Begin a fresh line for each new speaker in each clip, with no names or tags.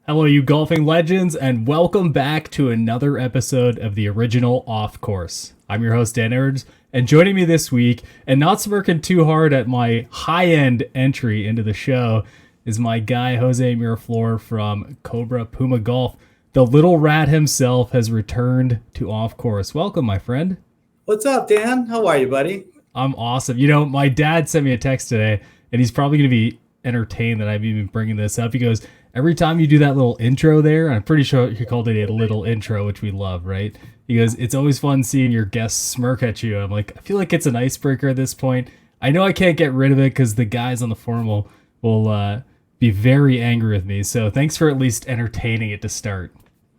Hello, you golfing legends, and welcome back to another episode of the original Off Course. I'm your host, Dan Erds, and joining me this week, and not smirking too hard at my high-end entry into the show, is my guy, Jose Miraflor from Cobra Puma Golf. The little rat himself has returned to Off Course. Welcome, my friend.
What's up, Dan? How are you, buddy?
I'm awesome. You know, my dad sent me a text today, and he's probably going to be entertained that I'm even bringing this up. He goes, every time you do that little intro there, and I'm pretty sure he called it a little intro, which we love, right? He goes, it's always fun seeing your guests smirk at you. I'm like, I feel like it's an icebreaker at this point. I know I can't get rid of it because the guys on the forum will be very angry with me. So thanks for at least entertaining it to start.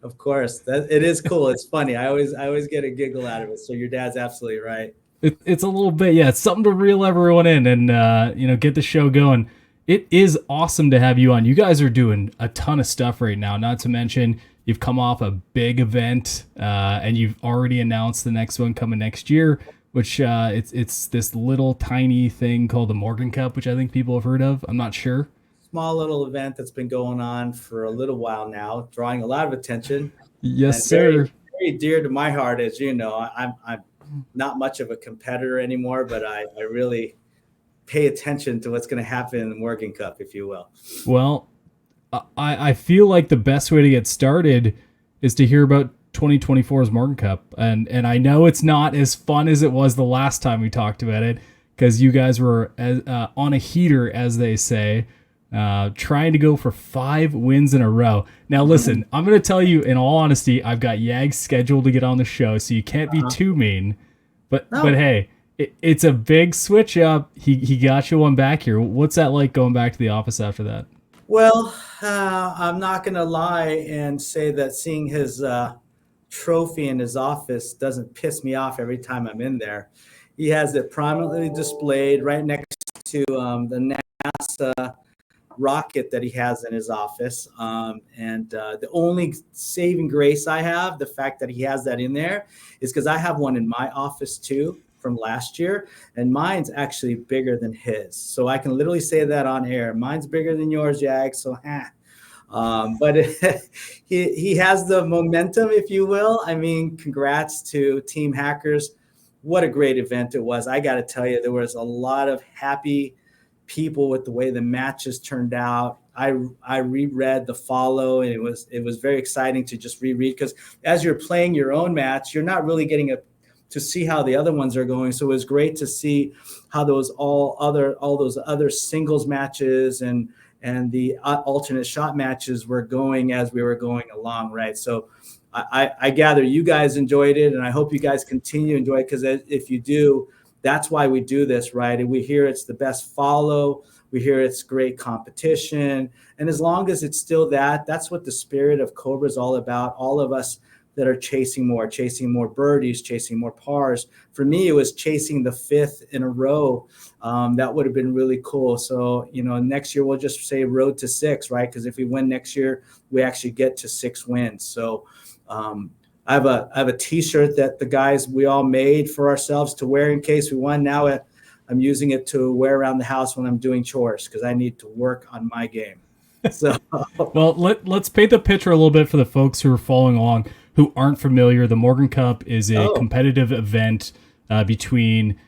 Of course, it is cool. It's funny. I always get a giggle out of it. So your dad's absolutely right.
It's a little bit, yeah, it's something to reel everyone in and, get the show going. It is awesome to have you on. You guys are doing a ton of stuff right now, not to mention you've come off a big event and you've already announced the next one coming next year, which it's this little tiny thing called the Morgan Cup, which I think people have heard of. I'm not sure.
Small little event that's been going on for a little while now, drawing a lot of attention.
Yes,
And
sir.
very dear to my heart, as you know. I'm not much of a competitor anymore, but I really pay attention to what's going to happen in the Morgan Cup, if you will.
Well, I feel like the best way to get started is to hear about 2024's Morgan Cup. And I know it's not as fun as it was the last time we talked about it because you guys were on a heater, as they say, trying to go for 5 wins in a row. Now, listen, I'm going to tell you in all honesty, I've got Yag scheduled to get on the show, so you can't be too mean. But hey, it's a big switch up. He got you one back here. What's that like going back to the office after that?
Well, I'm not going to lie and say that seeing his trophy in his office doesn't piss me off every time I'm in there. He has it prominently displayed right next to the NASA rocket that he has in his office. And the only saving grace I have, the fact that he has that in there, is because I have one in my office too from last year, and mine's actually bigger than his. So I can literally say that on air. Mine's bigger than yours, Jag. So, but he has the momentum, if you will. I mean, congrats to Team Hackers. What a great event it was. I got to tell you, there was a lot of happy people with the way the matches turned out. I reread the follow, and it was very exciting to just reread, because as you're playing your own match, you're not really getting to see how the other ones are going. So it was great to see how all those other singles matches and the alternate shot matches were going as we were going along, right? So I gather you guys enjoyed it, and I hope you guys continue to enjoy it, because if you do, that's why we do this, right? And we hear it's the best follow. We hear it's great competition. And as long as it's still that's what the spirit of Cobra is all about. All of us that are chasing more birdies, chasing more pars. For me, it was chasing the 5th in a row. That would have been really cool. So, next year we'll just say road to 6, right? Because if we win next year, we actually get to 6 wins. So I have a T-shirt that the guys we all made for ourselves to wear in case we won. Now I'm using it to wear around the house when I'm doing chores, because I need to work on my game. So,
well, let's paint the picture a little bit for the folks who are following along who aren't familiar. The Morgan Cup is a competitive event between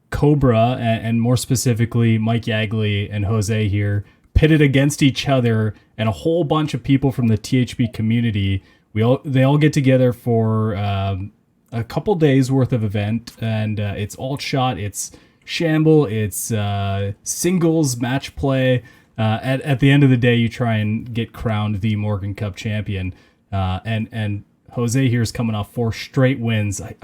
Cobra and more specifically Mike Yagley and Jose here, pitted against each other, and a whole bunch of people from the THP community. They all get together for a couple days worth of event, and it's all shot. It's shamble. It's singles match play. At the end of the day, you try and get crowned the Morgan Cup champion. And Jose here is coming off 4 straight wins. I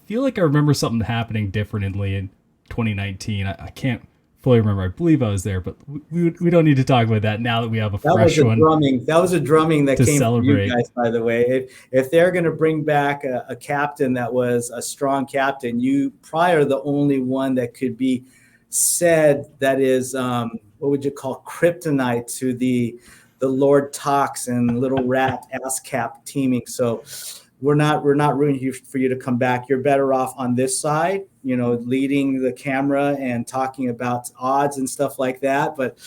feel like I remember something happening differently in 2019. I can't fully remember. I believe I was there, but we don't need to talk about that now that we have a fresh one.
That was a drumming that came
celebrate.
from you guys, by the way. If they're going to bring back a captain that was a strong captain, you probably are the only one that could be said that is, what would you call, kryptonite to the Lord Tox and Little Rat ass cap teaming. So we're not rooting for you to come back. You're better off on this side, leading the camera and talking about odds and stuff like that. But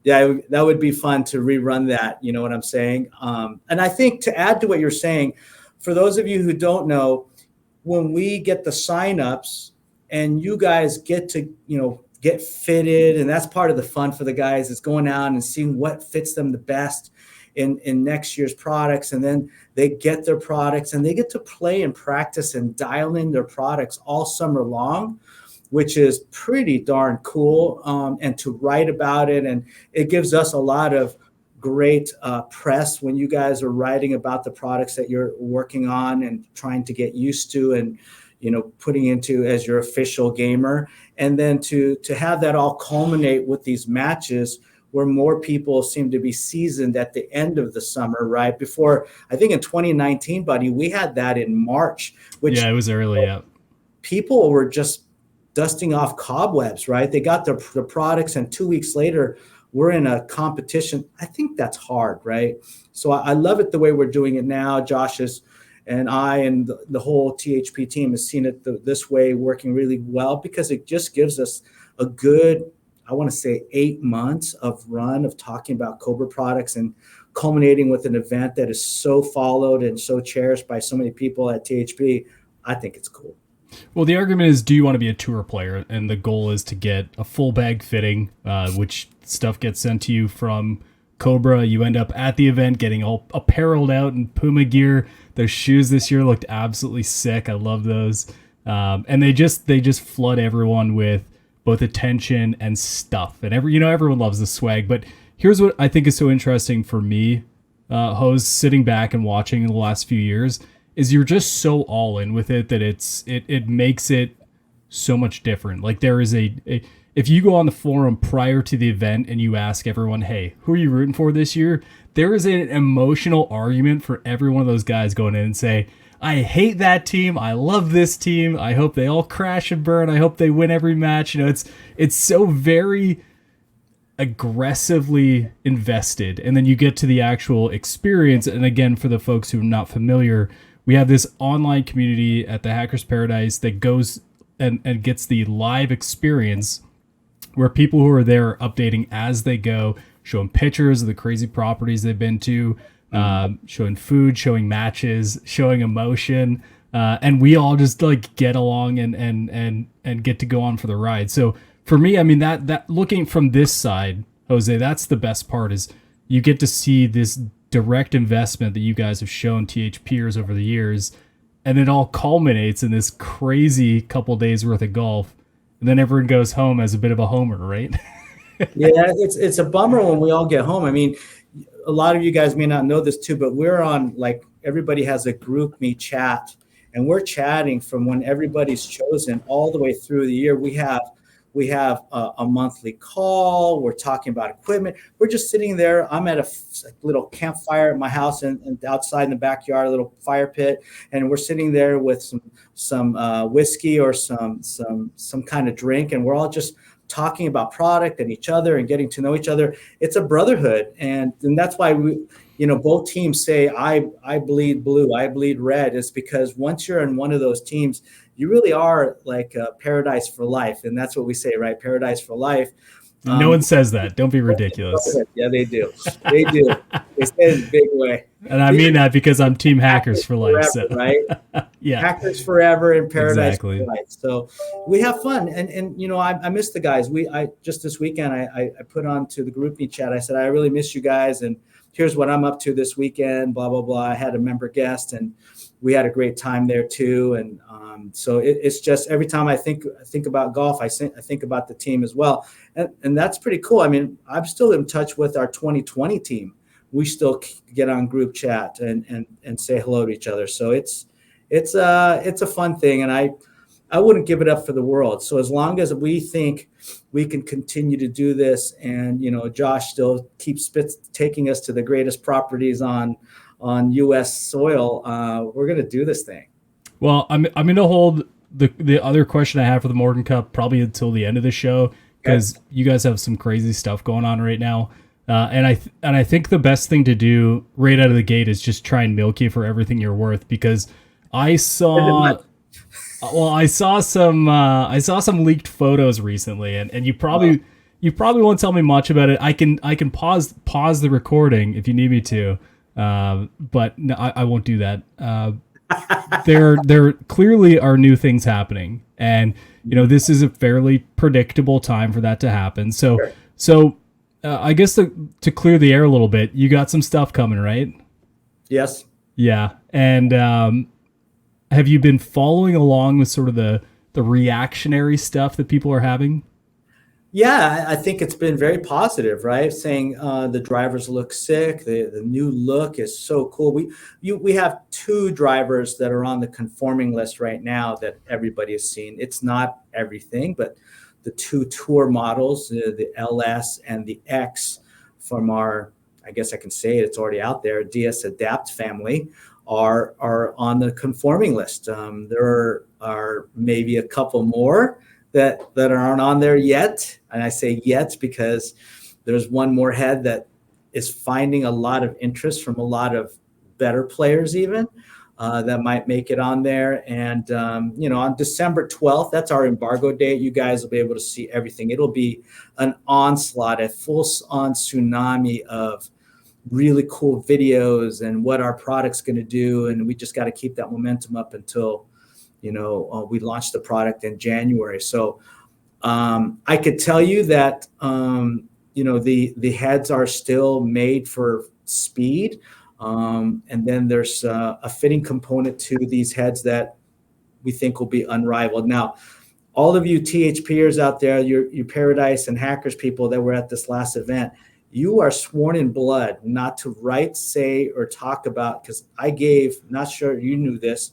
Yeah, that would be fun to rerun that. You know what I'm saying? And I think to add to what you're saying, for those of you who don't know, when we get the signups and you guys get to, get fitted, and that's part of the fun for the guys is going out and seeing what fits them the best in next year's products. And then they get their products and they get to play and practice and dial in their products all summer long, which is pretty darn cool. And to write about it. And it gives us a lot of great press when you guys are writing about the products that you're working on and trying to get used to and, putting into as your official gamer. And then to have that all culminate with these matches where more people seem to be seasoned at the end of the summer, right? Before, I think in 2019, buddy, we had that in March. Which,
yeah, it was early, yeah.
People were just dusting off cobwebs, right? They got the products, and 2 weeks later, we're in a competition. I think that's hard, right? So I love it the way we're doing it now. Josh and I and the whole THP team has seen it this way, working really well, because it just gives us a good, I want to say 8 months of run of talking about Cobra products and culminating with an event that is so followed and so cherished by so many people at THP. I think it's cool.
Well, the argument is, do you want to be a tour player? And the goal is to get a full bag fitting, which stuff gets sent to you from Cobra. You end up at the event getting all appareled out in Puma gear. Those shoes this year looked absolutely sick. I love those. And they just flood everyone with both attention and stuff. And everyone loves the swag. But here's what I think is so interesting for me, Jose, sitting back and watching in the last few years, is you're just so all in with it that it makes it so much different. Like there is if you go on the forum prior to the event and you ask everyone, hey, who are you rooting for this year? There is an emotional argument for every one of those guys going in and say, I hate that team. I love this team. I hope they all crash and burn. I hope they win every match. It's so very aggressively invested. And then you get to the actual experience. And again, for the folks who are not familiar, we have this online community at the Hackers Paradise that goes and gets the live experience where people who are there are updating as they go, showing pictures of the crazy properties they've been to, showing food, showing matches, showing emotion. And we all just like get along and get to go on for the ride. So for me, I mean, that looking from this side, Jose, that's the best part, is you get to see this direct investment that you guys have shown THPers over the years, and it all culminates in this crazy couple days worth of golf, and then everyone goes home as a bit of a homer, right?
Yeah, it's a bummer when we all get home. I mean, a lot of you guys may not know this too, but we're on, like, everybody has a group me chat, and we're chatting from when everybody's chosen all the way through the year. We have a monthly call. We're talking about equipment. We're just sitting there. I'm at a little campfire at my house and outside in the backyard, a little fire pit, and we're sitting there with some whiskey or some kind of drink, and we're all just talking about product and each other and getting to know each other. It's a brotherhood, and that's why we, both teams say I bleed blue, I bleed red. Is because once you're in one of those teams, you really are like paradise for life. And that's what we say, right? Paradise for life.
No one says that. Don't be ridiculous.
Yeah, they do. They do. They say it in a big way.
And I mean that because I'm team Hackers for life.
Forever, so. Right? Yeah. Hackers forever and paradise for life. So we have fun. And I miss the guys. I just this weekend, I put on to the group me chat. I said, I really miss you guys. And here's what I'm up to this weekend, blah, blah, blah. I had a member guest, and we had a great time there too. And so it's just every time I think about golf, I think about the team as well. And that's pretty cool. I mean, I'm still in touch with our 2020 team. We still get on group chat and say hello to each other. So it's a fun thing. And I wouldn't give it up for the world. So as long as we think we can continue to do this, and Josh still keeps taking us to the greatest properties on U.S. soil, we're going to do this thing.
Well, I'm going to hold the other question I have for the Morgan Cup probably until the end of the show, because you guys have some crazy stuff going on right now. And I think the best thing to do right out of the gate is just try and milk you for everything you're worth, because I saw some leaked photos recently, and you probably you probably won't tell me much about it. I can pause the recording if you need me to, but no, I won't do that. There clearly are new things happening, and this is a fairly predictable time for that to happen. So
Sure.
I guess to clear the air a little bit, you got some stuff coming, right?
Yes.
Yeah, and have you been following along with sort of the reactionary stuff that people are having?
Yeah, I think it's been very positive, right? Saying the drivers look sick. The new look is so cool. We have two drivers that are on the conforming list right now that everybody has seen. It's not everything, but the two tour models, the LS and the X from our, I guess I can say it, it's already out there, DS Adapt family, are on the conforming list. There are maybe a couple more that aren't on there yet. And I say yet because there's one more head that is finding a lot of interest from a lot of better players even that might make it on there. And, on December 12th, that's our embargo date. You guys will be able to see everything. It'll be an onslaught, a full-on tsunami of really cool videos and what our product's going to do. And we just got to keep that momentum up until we launched the product in January. So I could tell you that, the heads are still made for speed. And then there's a fitting component to these heads that we think will be unrivaled. Now, all of you THPers out there, you Paradise and Hackers people that were at this last event, you are sworn in blood not to write, say, or talk about, because not sure you knew this,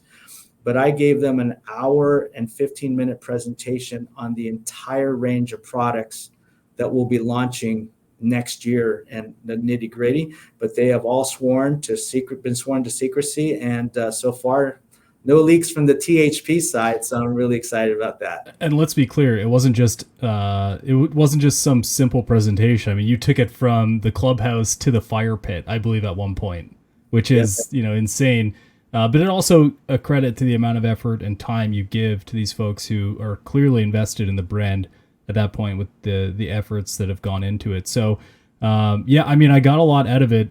but I gave them an hour and 15-minute presentation on the entire range of products that we'll be launching next year and the nitty gritty. But they have all been sworn to secrecy, and so far, no leaks from the THP side. So I'm really excited about that.
And let's be clear, it wasn't just some simple presentation. I mean, you took it from the clubhouse to the fire pit, I believe, at one point, which is insane. But it also a credit to the amount of effort and time you give to these folks who are clearly invested in the brand at that point with the efforts that have gone into it. So, I mean, I got a lot out of it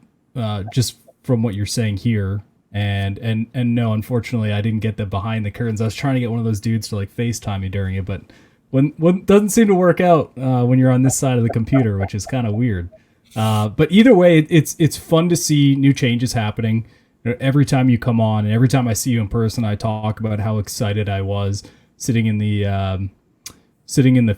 just from what you're saying here. And no, unfortunately, I didn't get the behind the curtains. I was trying to get one of those dudes to like FaceTime me during it, but when doesn't seem to work out when you're on this side of the computer, which is kind of weird. But either way, it's fun to see new changes happening. Every time you come on and every time I see you in person, I talk about how excited I was sitting in the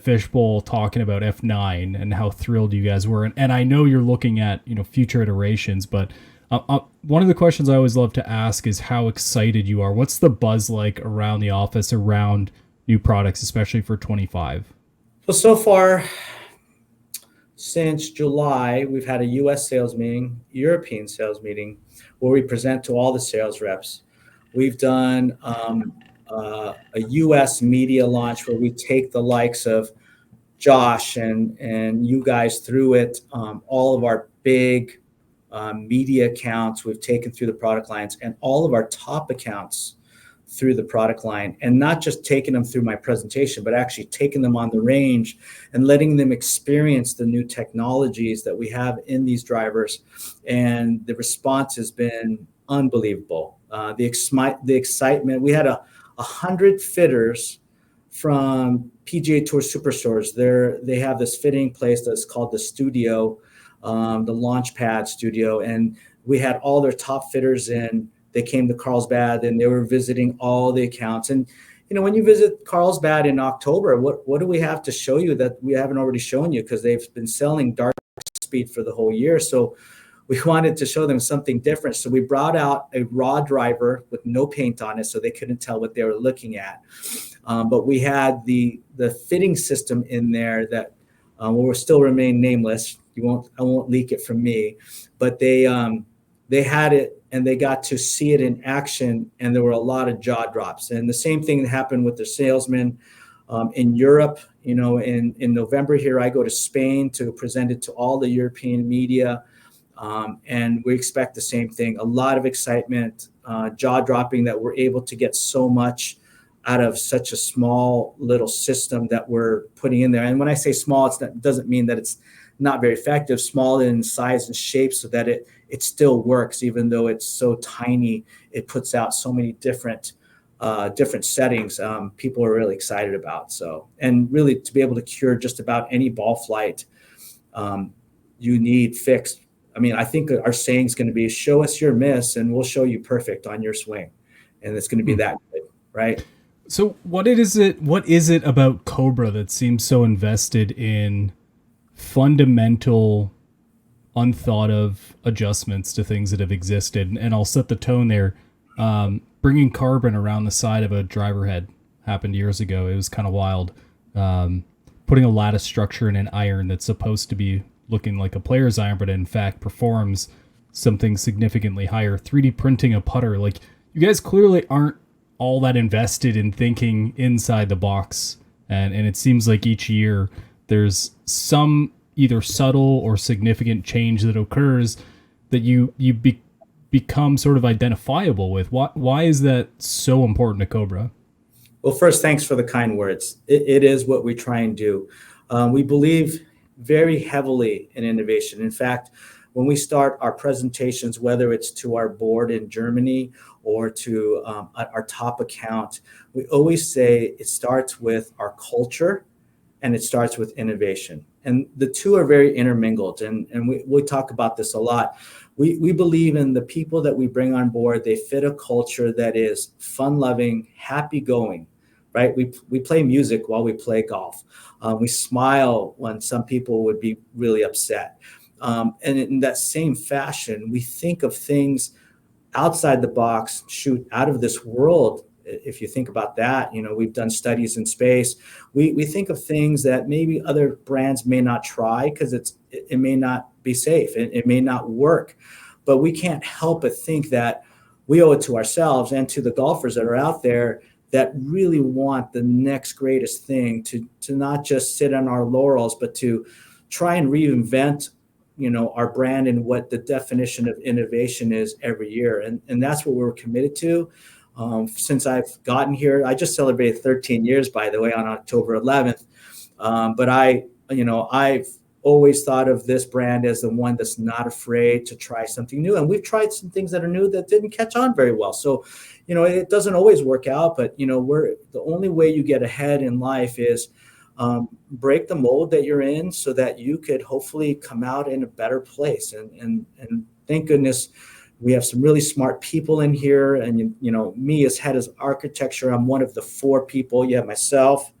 fishbowl talking about F9 and how thrilled you guys were. And I know you're looking at, future iterations, but one of the questions I always love to ask is how excited you are. What's the buzz like around the office, around new products, especially for 25?
Well, so far, since July, we've had a U.S. sales meeting, European sales meeting, where we present to all the sales reps. We've done a U.S. media launch where we take the likes of Josh and you guys through it, all of our big media accounts we've taken through the product lines, and all of our top accounts through the product line, and not just taking them through my presentation, but actually taking them on the range and letting them experience the new technologies that we have in these drivers. And the response has been unbelievable. The excitement, we had 100 fitters from PGA Tour Superstores. They have this fitting place that's called the studio, the Launchpad studio. And we had all their top fitters in. They came to Carlsbad and they were visiting all the accounts. And, when you visit Carlsbad in October, what do we have to show you that we haven't already shown you? Because they've been selling dark speed for the whole year. So we wanted to show them something different. So we brought out a raw driver with no paint on it, so they couldn't tell what they were looking at. But we had the fitting system in there that will still remain nameless. I won't leak it from me, but they had it and they got to see it in action, and there were a lot of jaw drops. And the same thing happened with the salesmen in Europe. In November here, I go to Spain to present it to all the European media. And we expect the same thing. A lot of excitement, jaw dropping that we're able to get so much out of such a small little system that we're putting in there. And when I say small, it doesn't mean that it's not very effective. Small in size and shape, so that it still works, even though it's so tiny. It puts out so many different settings. People are really excited about. So, and really to be able to cure just about any ball flight you need fixed. I mean, I think our saying is going to be, show us your miss and we'll show you perfect on your swing. And it's going to be that good, right?
So what is it about Cobra that seems so invested in fundamental, unthought of adjustments to things that have existed? And I'll set the tone there. Bringing carbon around the side of a driver head happened years ago. It was kind of wild. Putting a lattice structure in an iron that's supposed to be looking like a player's iron, but in fact performs something significantly higher. 3D printing a putter. Like, you guys clearly aren't all that invested in thinking inside the box. And it seems like each year there's some either subtle or significant change that occurs that you become sort of identifiable with. Why is that so important to Cobra?
Well, first, thanks for the kind words. It is what we try and do. We believe very heavily in innovation. In fact, when we start our presentations, whether it's to our board in Germany or to our top account, we always say it starts with our culture and it starts with innovation. And the two are very intermingled. And we talk about this a lot. We believe in the people that we bring on board. They fit a culture that is fun-loving, happy-going, right? We play music while we play golf. We smile when some people would be really upset. And in that same fashion, we think of things outside the box, shoot, out of this world. If you think about that, we've done studies in space. We think of things that maybe other brands may not try because it may not be safe. It may not work. But we can't help but think that we owe it to ourselves and to the golfers that are out there that really want the next greatest thing to not just sit on our laurels, but to try and reinvent, our brand and what the definition of innovation is every year. And that's what we're committed to. Since I've gotten here, I just celebrated 13 years, by the way, on October 11th. But I've always thought of this brand as the one that's not afraid to try something new. And we've tried some things that are new that didn't catch on very well. So, it doesn't always work out, but, the only way you get ahead in life is break the mold that you're in so that you could hopefully come out in a better place. And thank goodness we have some really smart people in here. And, me as head of architecture, I'm one of the 4 people. You have myself.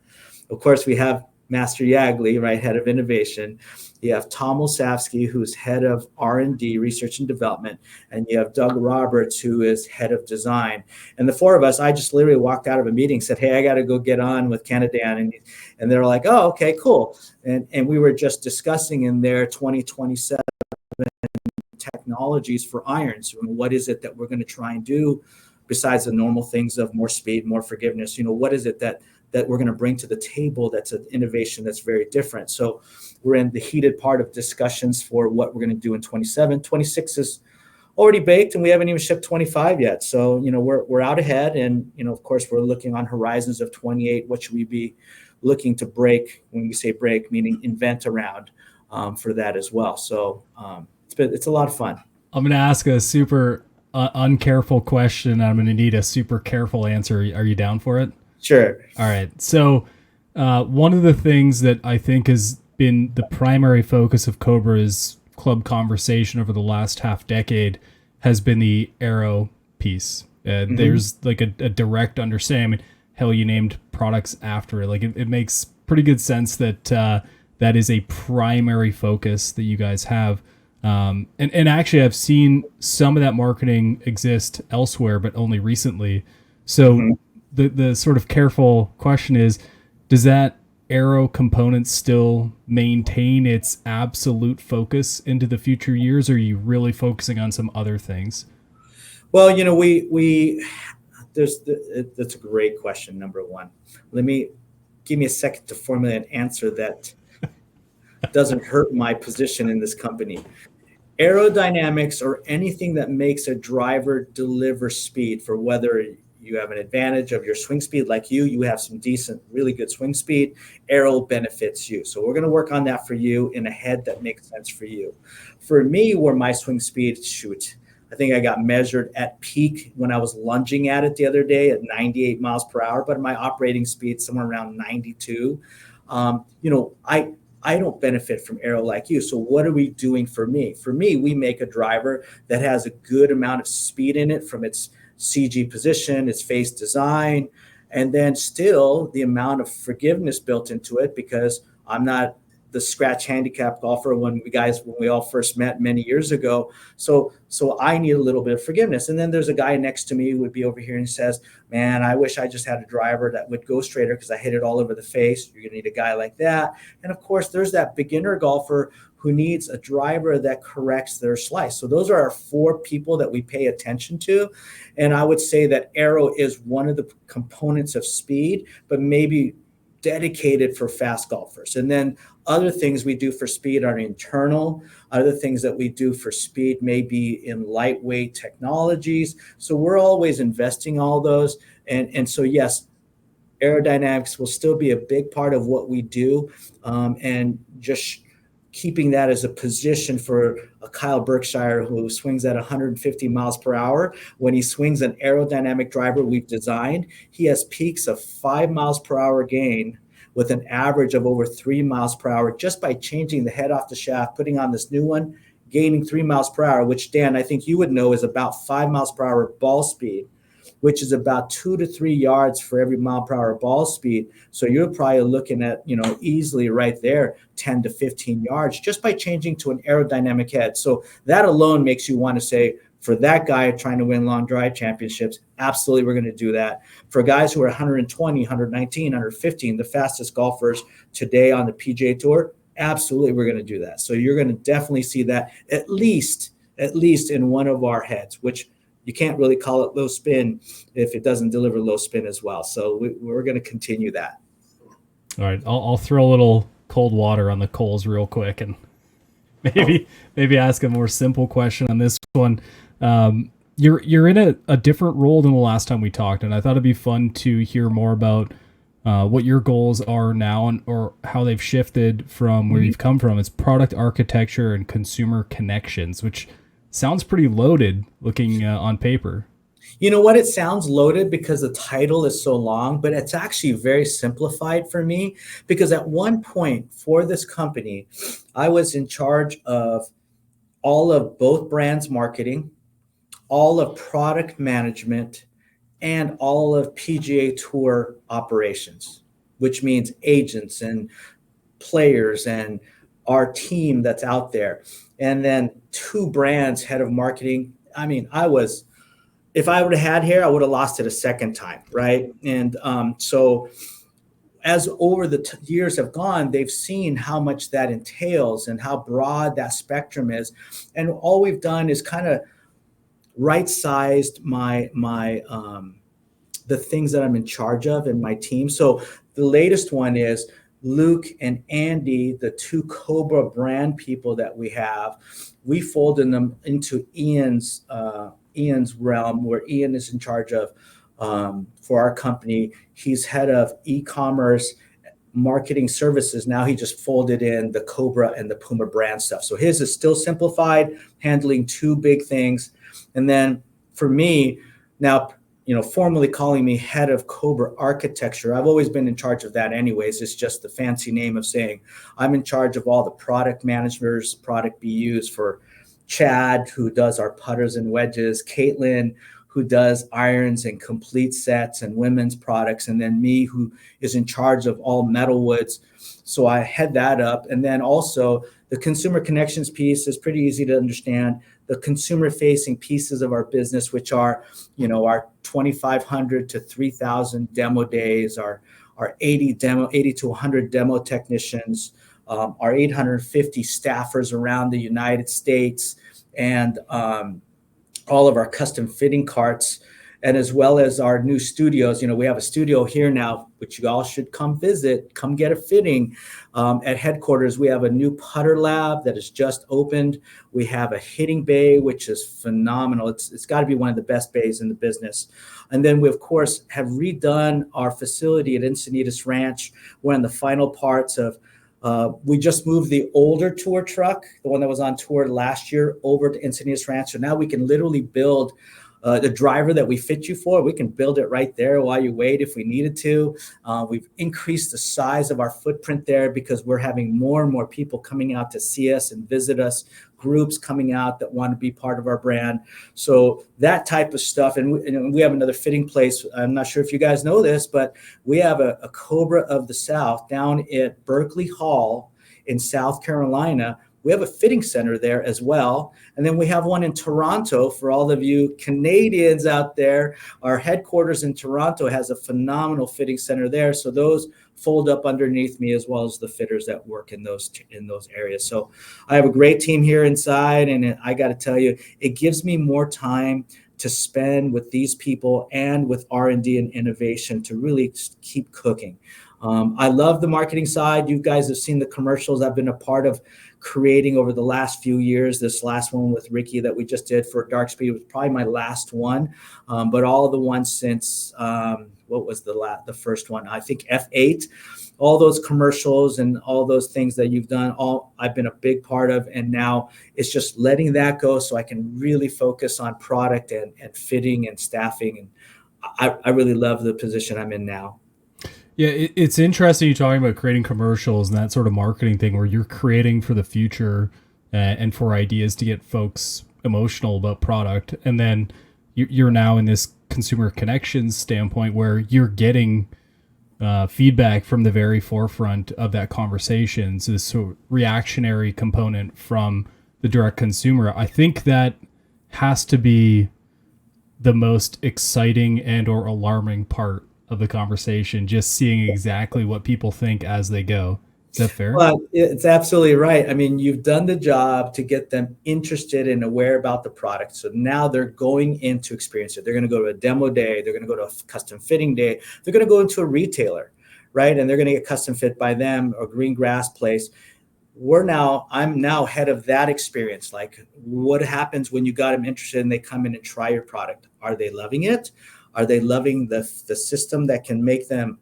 Of course, we have Master Yagli, right, head of innovation. You have Tom Olsavsky, who's head of R&D, research and development. And you have Doug Roberts, who is head of design. And the 4 of us, I just literally walked out of a meeting, said, hey, I got to go get on with Canadan. And they're like, oh, okay, cool. And we were just discussing in their 2027 technologies for irons. What is it that we're going to try and do besides the normal things of more speed, more forgiveness? What is it that we're going to bring to the table that's an innovation that's very different? So we're in the heated part of discussions for what we're going to do in 27. 26 is already baked, and we haven't even shipped 25 yet. So, we're out ahead. And, of course, we're looking on horizons of 28. What should we be looking to break? When we say break, meaning invent around for that as well. So it's a lot of fun.
I'm going to ask a super uncareful question. I'm going to need a super careful answer. Are you down for it?
Sure.
All right. So one of the things that I think has been the primary focus of Cobra's club conversation over the last half decade has been the aero piece. There's like a direct understanding. I mean, hell, you named products after it. Like it makes pretty good sense that that is a primary focus that you guys have. And actually, I've seen some of that marketing exist elsewhere, but only recently. So the sort of careful question is, does that aero component still maintain its absolute focus into the future years, or are you really focusing on some other things?
Well, that's a great question. Number one, give me a second to formulate an answer that doesn't hurt my position in this company. Aerodynamics, or anything that makes a driver deliver speed, for whether you have an advantage of your swing speed. Like you have some decent, really good swing speed. Aero benefits you. So we're going to work on that for you in a head that makes sense for you. For me, where my swing speed, I think I got measured at peak when I was lunging at it the other day at 98 miles per hour, but my operating speed somewhere around 92. I don't benefit from aero like you. So what are we doing for me? For me, we make a driver that has a good amount of speed in it from its CG position, its face design, and then still the amount of forgiveness built into it, because I'm not the scratch handicap golfer when we all first met many years ago. So I need a little bit of forgiveness. And then there's a guy next to me who would be over here and says, man, I wish I just had a driver that would go straighter because I hit it all over the face. You're gonna need a guy like that. And of course, there's that beginner golfer who needs a driver that corrects their slice. So those are our 4 people that we pay attention to. And I would say that aero is one of the components of speed, but maybe dedicated for fast golfers. And then other things we do for speed are internal. Other things that we do for speed may be in lightweight technologies. So we're always investing all those. And so, yes, aerodynamics will still be a big part of what we do. And just keeping that as a position for a Kyle Berkshire who swings at 150 miles per hour. When he swings an aerodynamic driver we've designed, he has peaks of 5 miles per hour gain with an average of over 3 miles per hour just by changing the head off the shaft, putting on this new one, gaining 3 miles per hour, which, Dan, I think you would know is about 5 miles per hour ball speed, which is about 2 to 3 yards for every mile per hour ball speed. So you're probably looking at, easily right there, 10 to 15 yards just by changing to an aerodynamic head. So that alone makes you want to say, for that guy trying to win long drive championships, absolutely we're going to do that. For guys who are 120, 119, 115, the fastest golfers today on the PGA Tour, absolutely we're going to do that. So you're going to definitely see that at least in one of our heads, which you can't really call it low spin if it doesn't deliver low spin as well. So we're going to continue that.
All right, I'll throw a little cold water on the coals real quick and maybe ask a more simple question on this one. You're in a different role than the last time we talked, and I thought it'd be fun to hear more about what your goals are now or how they've shifted from where you've come from. It's product architecture and consumer connections, which sounds pretty loaded looking on paper.
You know what? It sounds loaded because the title is so long, but it's actually very simplified for me, because at one point for this company, I was in charge of all of both brands marketing, all of product management, and all of PGA Tour operations, which means agents and players and our team that's out there. And then 2 brands head of marketing. I mean, if I would have had hair, I would have lost it a second time, right? And so as over the years have gone, they've seen how much that entails and how broad that spectrum is. And all we've done is kind of right-sized the things that I'm in charge of in my team. So the latest one is Luke and Andy, the 2 Cobra brand people that we have. We folded them into Ian's realm, where Ian is in charge of for our company. He's head of e-commerce marketing services. Now he just folded in the Cobra and the Puma brand stuff. So his is still simplified, handling 2 big things. And then for me, now, formally calling me head of Cobra architecture. I've always been in charge of that anyways. It's just the fancy name of saying I'm in charge of all the product managers, product BUs for Chad, who does our putters and wedges, Caitlin, who does irons and complete sets and women's products, and then me, who is in charge of all metalwoods. So I head that up. And then also the consumer connections piece is pretty easy to understand. The consumer facing pieces of our business, which are, our 2,500 to 3,000 demo days, our 80 to 100 demo technicians, our 850 staffers around the United States, and all of our custom fitting carts. and as well as our new studios. We have a studio here now, which you all should come visit, come get a fitting. At headquarters, we have a new putter lab that has just opened. We have a hitting bay, which is phenomenal. It's got to be one of the best bays in the business. And then we, of course, have redone our facility at Encinitas Ranch. We're in the final parts of, we just moved the older tour truck, the one that was on tour last year, over to Encinitas Ranch. So now we can literally build the driver that we fit you for. We can build it right there while you wait if we needed to. We've increased the size of our footprint there because we're having more and more people coming out to see us and visit us, groups coming out that want to be part of our brand. So that type of stuff. And we have another fitting place. I'm not sure if you guys know this, but we have a Cobra of the South down at Berkeley Hall in South Carolina. We have a fitting center there as well. And then we have one in Toronto for all of you Canadians out there. Our headquarters in Toronto has a phenomenal fitting center there. So those fold up underneath me, as well as the fitters that work in those areas. So I have a great team here inside. And I got to tell you, it gives me more time to spend with these people and with R&D and innovation to really keep cooking. I love the marketing side. You guys have seen the commercials I've been a part of creating over the last few years. This last one with Ricky that we just did for Dark Speed was probably my last one. But all of the ones since, what was the first one? I think F8, all those commercials and all those things that you've done, I've been a big part of. And now it's just letting that go so I can really focus on product and fitting and staffing. And I really love the position I'm in now.
Yeah, it's interesting you talking about creating commercials and that sort of marketing thing where you're creating for the future and for ideas to get folks emotional about product. And then you're now in this consumer connections standpoint where you're getting feedback from the very forefront of that conversation. So this sort of reactionary component from the direct consumer. I think that has to be the most exciting and or alarming part of the conversation, just seeing exactly what people think as they go. Is that fair?
Well, it's absolutely right. I mean, you've done the job to get them interested and aware about the product. So now they're going in to experience it. They're going to go to a demo day. They're going to go to a custom fitting day. They're going to go into a retailer, right? And they're going to get custom fit by them or green grass place. I'm now head of that experience. Like, what happens when you got them interested and they come in and try your product? Are they loving it? Are they loving the system that can make them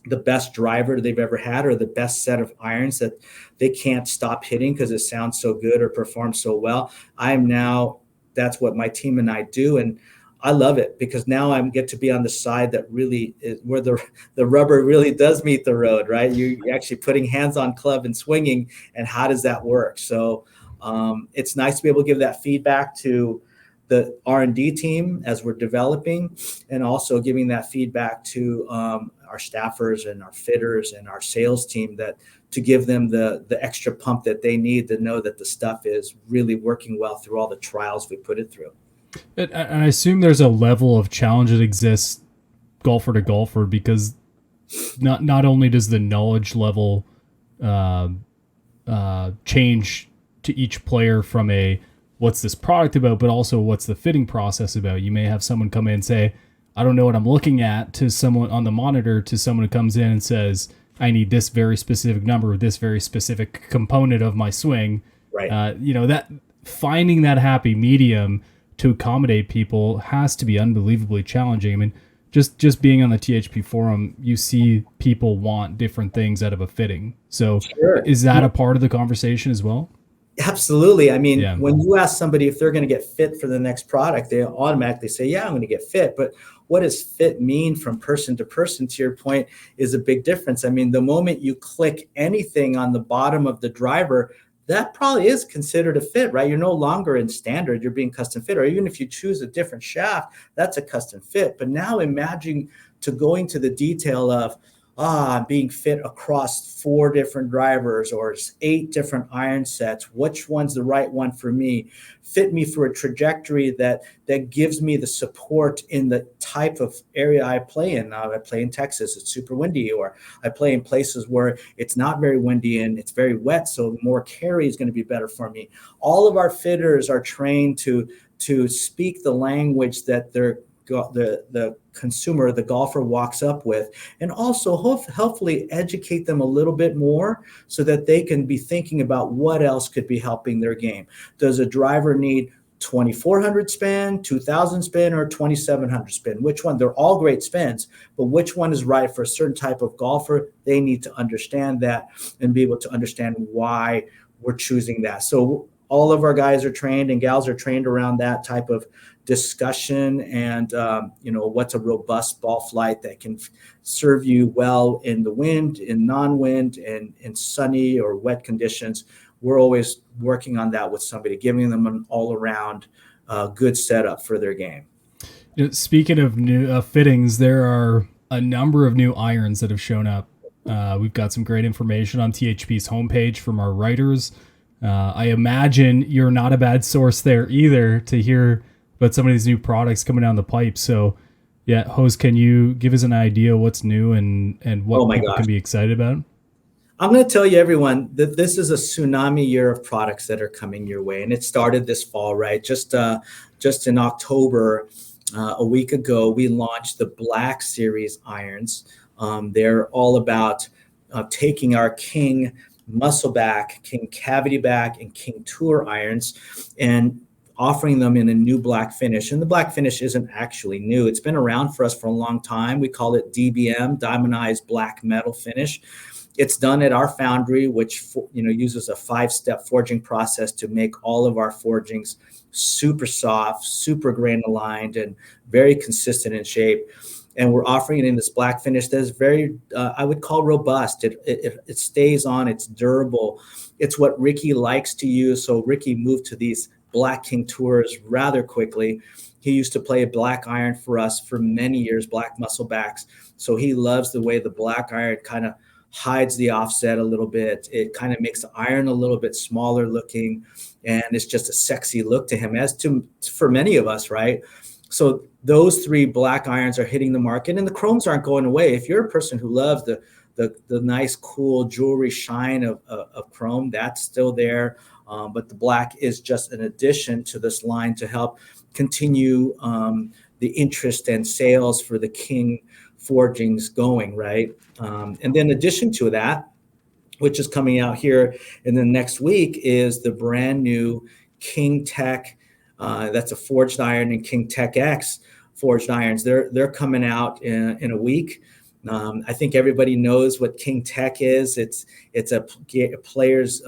the best driver they've ever had, or the best set of irons that they can't stop hitting because it sounds so good or performs so well? That's what my team and I do. And I love it because now I get to be on the side that really is where the rubber really does meet the road, right? You're actually putting hands on club and swinging, and how does that work? So it's nice to be able to give that feedback to the R&D team as we're developing, and also giving that feedback to our staffers and our fitters and our sales team, that to give them the extra pump that they need to know that the stuff is really working well through all the trials we put it through.
And I assume there's a level of challenge that exists golfer to golfer, because not only does the knowledge level change to each player from a what's this product about, but also what's the fitting process about. You may have someone come in and say, I don't know what I'm looking at, to someone on the monitor, to someone who comes in and says, I need this very specific number, this very specific component of my swing.
Right.
That finding that happy medium to accommodate people has to be unbelievably challenging. I mean, just being on the THP forum, you see people want different things out of a fitting. So sure. Is that a part of the conversation as well?
Absolutely. I mean, when you ask somebody if they're going to get fit for the next product, they automatically say, yeah, I'm going to get fit. But what does fit mean from person to person, to your point, is a big difference. I mean, the moment you click anything on the bottom of the driver, that probably is considered a fit, right? You're no longer in standard, you're being custom fit. Or even if you choose a different shaft, that's a custom fit. But now imagine to going to the detail of, being fit across 4 different drivers or 8 different iron sets. Which one's the right one for me? Fit me for a trajectory that gives me the support in the type of area I play in. I play in Texas, it's super windy, or I play in places where it's not very windy and it's very wet, so more carry is going to be better for me. All of our fitters are trained to speak the language that they're the consumer, the golfer walks up with, and also hopefully educate them a little bit more so that they can be thinking about what else could be helping their game. Does a driver need 2,400 spin, 2,000 spin, or 2,700 spin? Which one? They're all great spins, but which one is right for a certain type of golfer? They need to understand that and be able to understand why we're choosing that. So all of our guys are trained and gals are trained around that type of discussion and what's a robust ball flight that can serve you well in the wind, in non-wind, and in sunny or wet conditions. We're always working on that with somebody, giving them an all-around good setup for their game.
Speaking of new fittings, there are a number of new irons that have shown up. We've got some great information on THP's homepage from our writers. I imagine you're not a bad source there either to hear about some of these new products coming down the pipe. So, yeah, Jose, can you give us an idea what's new and what people can be excited about?
I'm going to tell you, everyone, that this is a tsunami year of products that are coming your way. And it started this fall, right? Just in October, a week ago, we launched the Black Series irons. They're all about taking our King Muscle Back, King Cavity Back, and King Tour irons and offering them in a new black finish. And the black finish isn't actually new. It's been around for us for a long time. We call it DBM, Diamondized Black Metal Finish. It's done at our foundry, which uses a 5-step forging process to make all of our forgings super soft, super grain aligned, and very consistent in shape. And we're offering it in this black finish that is very, I would call robust. It stays on, it's durable. It's what Ricky likes to use. So Ricky moved to these Black King Tours rather quickly. He used to play a black iron for us for many years, black muscle backs. So he loves the way the black iron kind of hides the offset a little bit. It kind of makes the iron a little bit smaller looking, and it's just a sexy look to him, as to for many of us, right? So those 3 black irons are hitting the market, and the chromes aren't going away. If you're a person who loves the nice, cool jewelry shine of chrome, that's still there. But the black is just an addition to this line to help continue the interest and sales for the King forgings going, right? And then in addition to that, which is coming out here in the next week, is the brand new KING TEC. That's a forged iron, and KING TEC X forged irons. They're coming out in a week. I think everybody knows what KING TEC is. It's a player's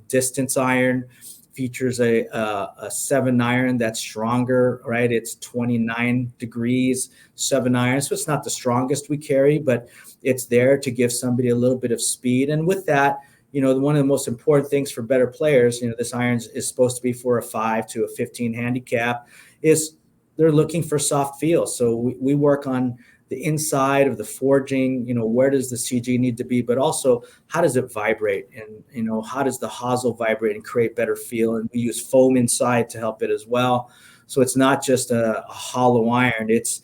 distance iron. Features a 7 iron that's stronger, right? It's 29 degrees 7 iron, so it's not the strongest we carry, but it's there to give somebody a little bit of speed. And with that, one of the most important things for better players, this iron is supposed to be for a 5 to a 15 handicap, is they're looking for soft feel. So we work on the inside of the forging, where does the CG need to be, but also how does it vibrate, and how does the hosel vibrate and create better feel. And we use foam inside to help it as well. So it's not just a hollow iron, it's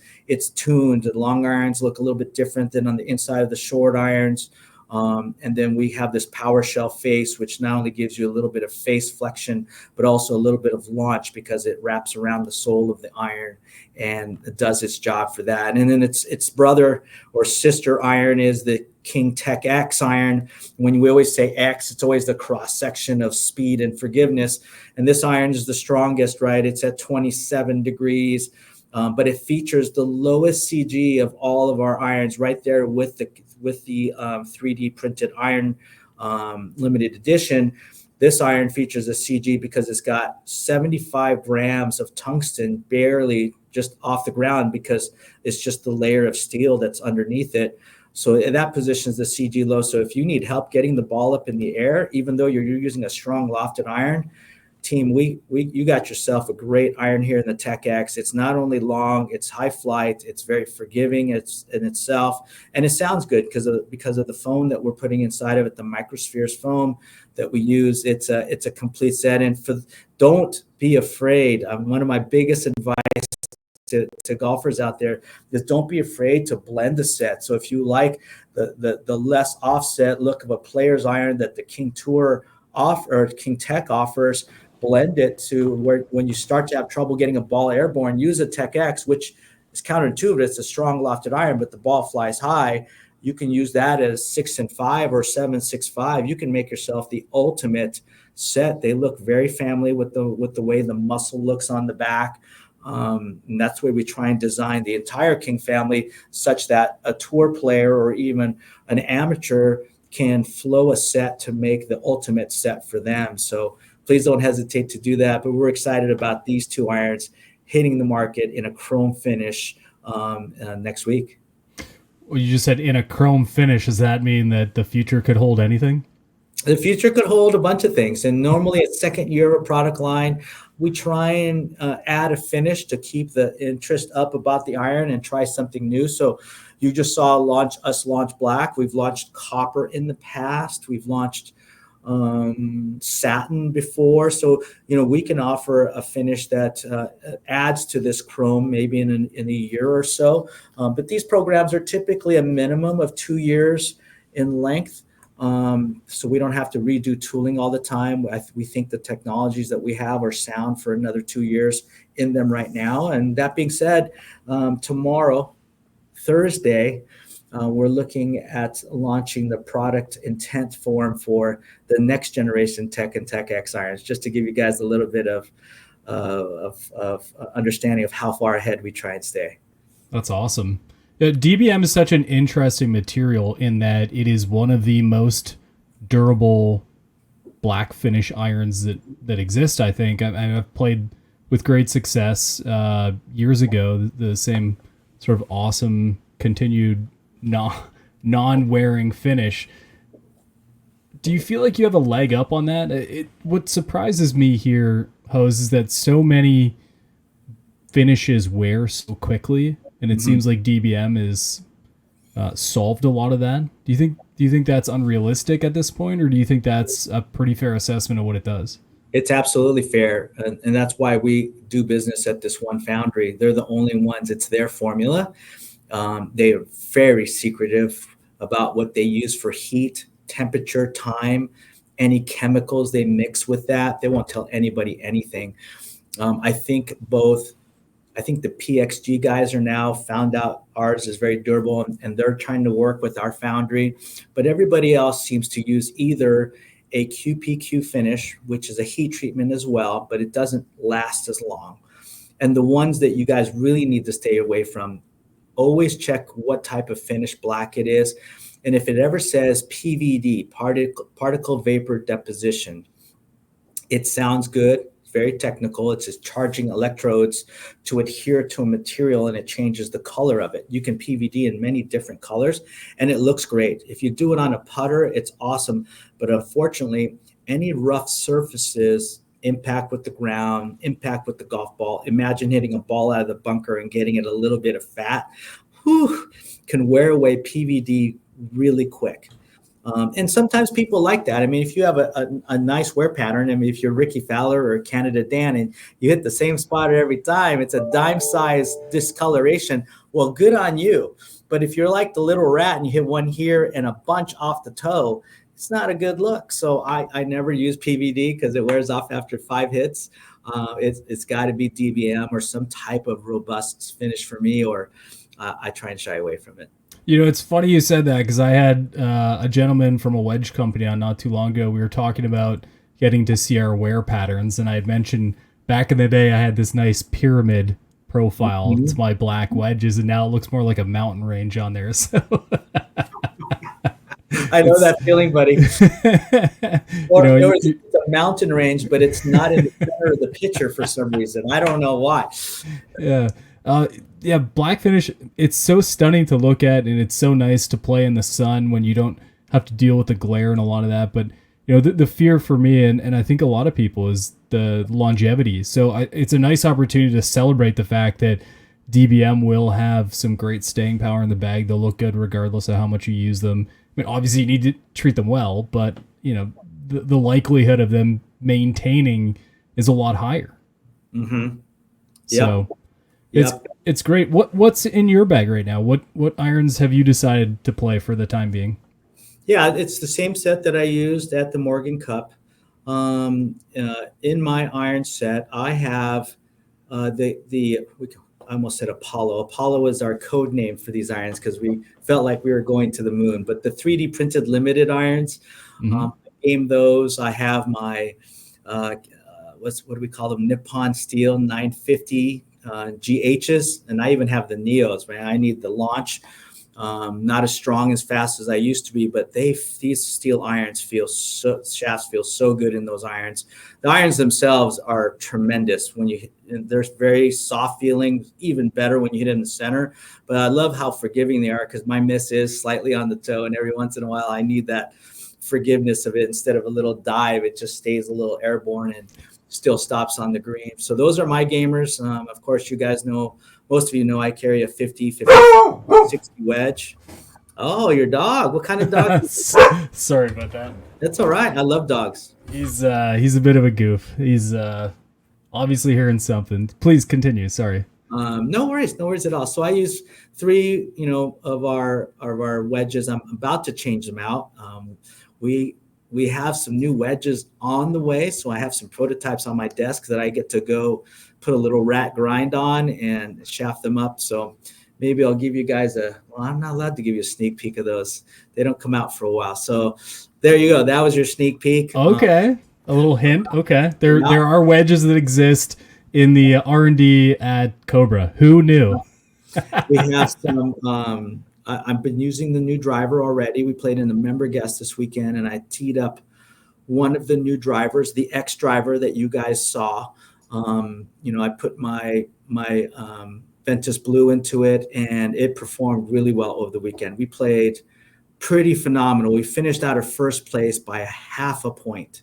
tuned. The long irons look a little bit different than on the inside of the short irons. And then we have this power shell face, which not only gives you a little bit of face flexion, but also a little bit of launch because it wraps around the sole of the iron and it does its job for that. And then its brother or sister iron is the KING TEC X iron. When we always say X, it's always the cross section of speed and forgiveness. And this iron is the strongest, right? It's at 27 degrees. But it features the lowest CG of all of our irons right there with the 3D printed iron limited edition. This iron features a CG because it's got 75 grams of tungsten barely just off the ground because it's just the layer of steel that's underneath it. So that positions the CG low. So if you need help getting the ball up in the air, even though you're using a strong lofted iron, team, you got yourself a great iron here in the TEC X. It's not only long, it's high flight, it's very forgiving in itself, and it sounds good because of the foam that we're putting inside of it, the microspheres foam that we use. It's a complete set. And don't be afraid. One of my biggest advice to golfers out there is don't be afraid to blend the set. So if you like the less offset look of a player's iron that the King Tour or KING TEC offers, blend it to where when you start to have trouble getting a ball airborne, use a TEC X, which it's counterintuitive. It's a strong lofted iron, but the ball flies high. You can use that as 6-5 or 7-6-5. You can make yourself the ultimate set. They look very family with the way the muscle looks on the back. And that's where we try and design the entire King family such that a tour player or even an amateur can flow a set to make the ultimate set for them. So please don't hesitate to do that. But we're excited about these two irons hitting the market in a chrome finish next week.
Well, you just said in a chrome finish. Does that mean that the future could hold anything?
The future could hold a bunch of things. And normally at second year of a product line, we try and add a finish to keep the interest up about the iron and try something new. So you just saw us launch black. We've launched copper in the past. We've launched satin before. So, we can offer a finish that adds to this chrome maybe in a year or so. But these programs are typically a minimum of 2 years in length. So we don't have to redo tooling all the time. We think the technologies that we have are sound for another 2 years in them right now. And that being said, tomorrow, Thursday, we're looking at launching the product intent form for the next generation Tech and Tech X irons, just to give you guys a little bit of understanding of how far ahead we try and stay.
That's awesome. DBM is such an interesting material in that it is one of the most durable black finish irons that exist, I think. I've played with great success years ago, the same sort of awesome continued non-wearing finish. Do you feel like you have a leg up on that? What surprises me here, Jose, is that so many finishes wear so quickly. And it seems like DBM is solved a lot of that. Do you think that's unrealistic at this point, or do you think that's a pretty fair assessment of what it does?
It's absolutely fair, and that's why we do business at this one foundry. They're the only ones. It's their formula. They are very secretive about what they use for heat, temperature, time, any chemicals they mix with that. They won't tell anybody anything. I think the PXG guys are now found out ours is very durable, and they're trying to work with our foundry. But everybody else seems to use either a QPQ finish, which is a heat treatment as well, but it doesn't last as long. And the ones that you guys really need to stay away from, always check what type of finish black it is. And if it ever says PVD, particle vapor deposition, it sounds good. Very technical. It's just charging electrodes to adhere to a material, and it changes the color of it. You can PVD in many different colors, and it looks great. If you do it on a putter, it's awesome. But unfortunately, any rough surfaces impact with the ground, impact with the golf ball. Imagine hitting a ball out of the bunker and getting it a little bit of fat. Can wear away PVD really quick. And sometimes people like that. I mean, if you have a nice wear pattern, I mean, if you're Ricky Fowler or Canada Dan and you hit the same spot every time, it's a dime size discoloration. Well, good on you. But if you're like the little rat and you hit one here and a bunch off the toe, it's not a good look. So I never use PVD because it wears off after 5 hits. It's got to be DBM or some type of robust finish for me, or I try and shy away from it.
It's funny you said that, because I had a gentleman from a wedge company on not too long ago. We were talking about getting to see our wear patterns, and I had mentioned back in the day I had this nice pyramid profile to my black wedges, and now it looks more like a mountain range on there. So
I know that feeling, buddy. Or it's a mountain range, but it's not in the center of the picture for some reason. I don't know why.
Yeah, black finish, it's so stunning to look at, and it's so nice to play in the sun when you don't have to deal with the glare and a lot of that. But the fear for me, and I think a lot of people, is the longevity. So it's a nice opportunity to celebrate the fact that DBM will have some great staying power in the bag. They'll look good regardless of how much you use them. I mean, obviously you need to treat them well, but the likelihood of them maintaining is a lot higher.
Mm-hmm.
So it's great. What's in your bag right now? What irons have you decided to play for the time being?
Yeah, it's the same set that I used at the Morgan Cup. In my iron set, I have I almost said Apollo. Apollo is our code name for these irons because we felt like we were going to the moon. But the 3D printed limited irons, I game those. I have my what do we call them? Nippon Steel 950 GHs, and I even have the Neos. Man, I need the launch. Not as strong as fast as I used to be, but these steel irons shafts feel so good in those irons. The irons themselves are tremendous they're very soft feeling, even better when you hit it in the center. But I love how forgiving they are because my miss is slightly on the toe, and every once in a while I need that forgiveness of it. Instead of a little dive, it just stays a little airborne and still stops on the green. So those are my gamers. Of course, you guys know, most of you know I carry a 50, 60 wedge. Oh, your dog. What kind of dog?
Sorry about that.
That's all right. I love dogs.
He's a bit of a goof. He's obviously hearing something. Please continue. Sorry.
No worries at all. So I use 3, of our wedges. I'm about to change them out. We have some new wedges on the way. So I have some prototypes on my desk that I get to go put a little rat grind on and shaft them up. So maybe I'll give you guys I'm not allowed to give you a sneak peek of those. They don't come out for a while. So there you go. That was your sneak peek.
Okay. A little hint. Okay. There are wedges that exist in the R&D at Cobra. Who knew?
We have some, I've been using the new driver already. We played in a member guest this weekend, and I teed up one of the new drivers, the X driver that you guys saw. I put my Ventus Blue into it, and it performed really well over the weekend. We played pretty phenomenal. We finished out of first place by a half a point.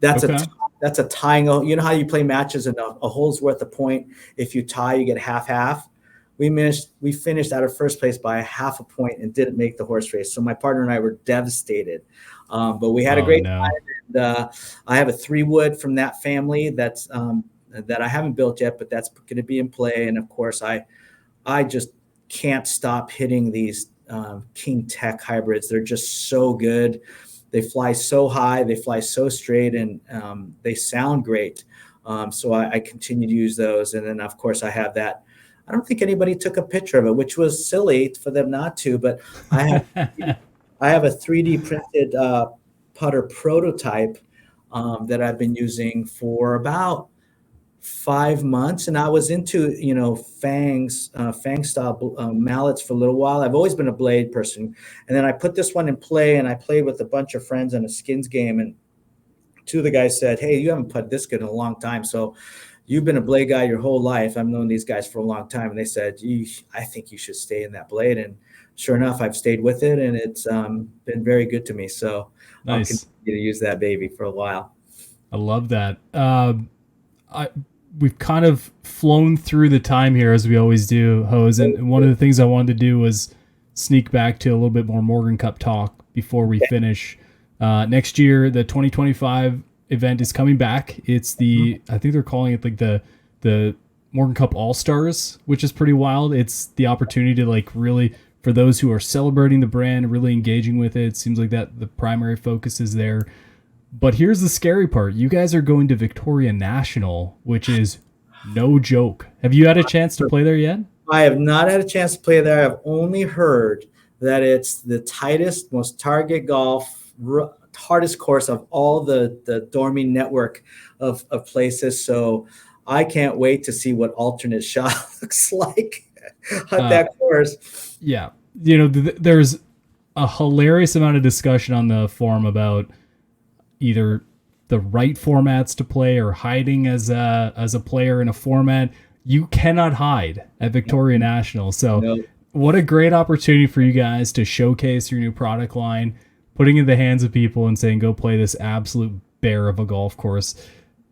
That's a tying. You know how you play matches and a hole's worth a point. If you tie, you get half. We finished out of first place by a half a point and didn't make the horse race. So my partner and I were devastated. But we had a great time. And, I have a 3-wood from that family that I haven't built yet, but that's going to be in play. And of course, I just can't stop hitting these King Tech hybrids. They're just so good. They fly so high, they fly so straight, and they sound great. So I continue to use those. And then, of course, I have that. I don't think anybody took a picture of it, which was silly for them not to, but I have a 3D printed putter prototype that I've been using for about 5 months. And I was into, fang style mallets for a little while. I've always been a blade person. And then I put this one in play, and I played with a bunch of friends on a skins game. And 2 of the guys said, "Hey, you haven't put this good in a long time. So you've been a blade guy your whole life. I've known these guys for a long time." And they said, "I think you should stay in that blade." And sure enough, I've stayed with it, and it's been very good to me. So
nice.
I'll continue to use that baby for a while.
I love that. We've kind of flown through the time here, as we always do, Jose. And one of the things I wanted to do was sneak back to a little bit more Morgan Cup talk before we finish. Next year, the 2025 event is coming back. It's I think they're calling it like the Morgan Cup All-Stars, which is pretty wild. It's the opportunity to really, for those who are celebrating the brand, really engaging with it. It seems like that the primary focus is there. But here's the scary part. You guys are going to Victoria National, which is no joke. Have you had a chance to play there yet?
I have not had a chance to play there. I've only heard that it's the tightest, most target golf, hardest course of all the Dorming network of places. So I can't wait to see what alternate shot looks like at that course.
Yeah. There's a hilarious amount of discussion on the forum about either the right formats to play or hiding as a player in a format. You cannot hide at Victoria National. So what a great opportunity for you guys to showcase your new product line, putting it in the hands of people and saying, go play this absolute bear of a golf course.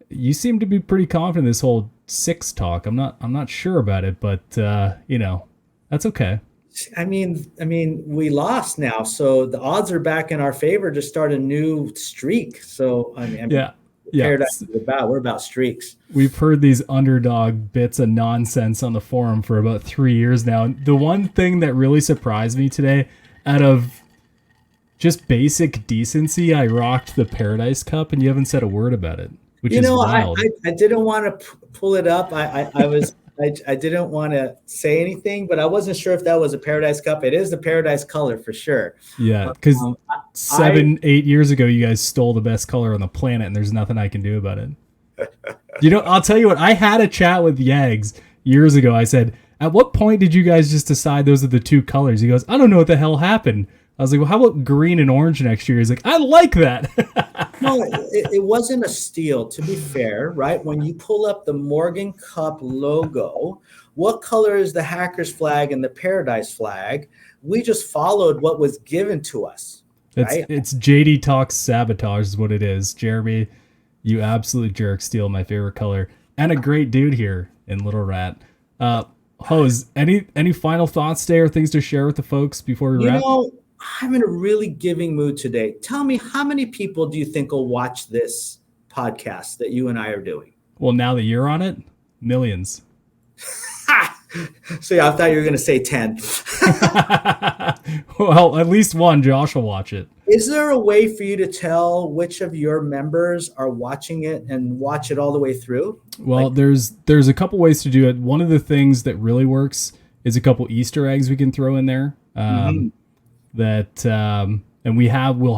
You seem to be pretty confident in this whole 6 talk. I'm not sure about it, but that's okay.
I mean, we lost now, so the odds are back in our favor to start a new streak. So we're about streaks.
We've heard these underdog bits of nonsense on the forum for about 3 years now. The one thing that really surprised me today, out of just basic decency, I rocked the Paradise Cup, and you haven't said a word about it, which is wild.
I didn't want to pull it up. I was I didn't want to say anything, but I wasn't sure if that was a Paradise Cup. It is the Paradise color for sure.
Yeah, because
Um, I
7, 8 years ago, you guys stole the best color on the planet, and there's nothing I can do about it. You know, I'll tell you what. I had a chat with Yags years ago. I said, "At what point did you guys just decide those are the two colors?" He goes, "I don't know what the hell happened." I was like, "Well, how about green and orange next year?" He's like, "I like that."
No, it wasn't a steal, to be fair, right? When you pull up the Morgan Cup logo, what color is the Hackers flag and the Paradise flag? We just followed what was given to us, right?
It's JD Talks Sabotage is what it is. Jeremy, you absolute jerk, steal my favorite color. And a great dude here in Little Rat. Hose, any final thoughts today or things to share with the folks before we wrap?
I'm in a really giving mood today. Tell me, how many people do you think will watch this podcast that you and I are doing?
Well, now that you're on it, millions.
So yeah, I thought you were going to say 10.
Well, at least one. Josh will watch it.
Is there a way for you to tell which of your members are watching it and watch it all the way through?
Well, there's a couple ways to do it. One of the things that really works is a couple Easter eggs we can throw in there. And we'll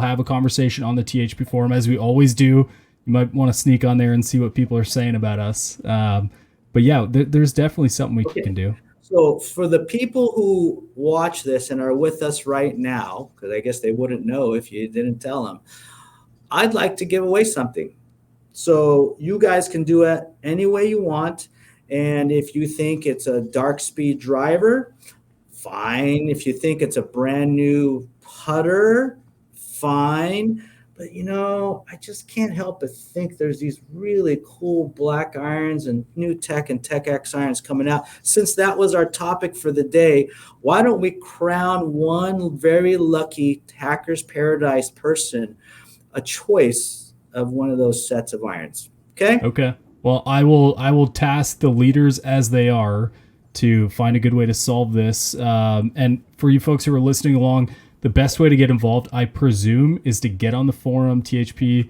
have a conversation on the THP forum as we always do. You might want to sneak on there and see what people are saying about us. But yeah, there's definitely something we can do.
So for the people who watch this and are with us right now, because I guess they wouldn't know if you didn't tell them, I'd like to give away something. So you guys can do it any way you want. And if you think it's a dark speed driver, fine. If you think it's a brand new putter, fine. But, I just can't help but think there's these really cool black irons and new tech and Tech X irons coming out. Since that was our topic for the day, why don't we crown one very lucky Hackers Paradise person a choice of one of those sets of irons? Okay?
Okay. Well, I will task the leaders as they are to find a good way to solve this. And for you folks who are listening along, the best way to get involved, I presume, is to get on the forum, THP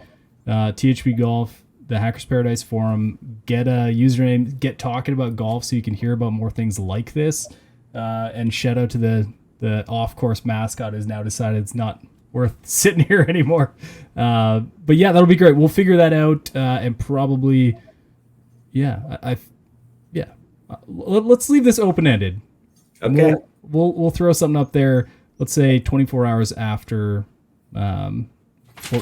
Golf, the Hackers Paradise forum, get a username, get talking about golf so you can hear about more things like this. And shout out to the off-course mascot who's now decided it's not worth sitting here anymore. But yeah, that'll be great. We'll figure that out and probably, let's leave this open-ended.
Okay.
We'll throw something up there. Let's say 24 hours after, or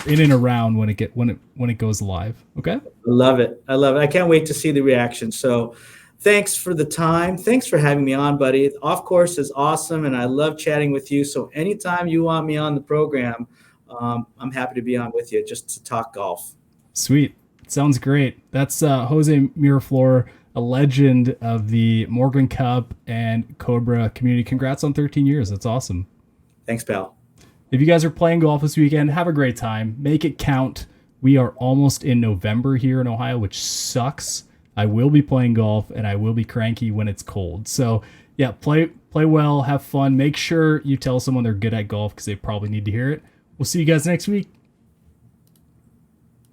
in and around when it goes live. Okay.
I love it. I can't wait to see the reaction. So, thanks for the time. Thanks for having me on, buddy. Off course is awesome, and I love chatting with you. So, anytime you want me on the program, I'm happy to be on with you just to talk golf.
Sweet. Sounds great. That's Jose Miraflor, a legend of the Morgan Cup and Cobra community. Congrats on 13 years. That's awesome.
Thanks, pal.
If you guys are playing golf this weekend, have a great time. Make it count. We are almost in November here in Ohio, which sucks. I will be playing golf, and I will be cranky when it's cold. So, yeah, play well, have fun. Make sure you tell someone they're good at golf because they probably need to hear it. We'll see you guys next week.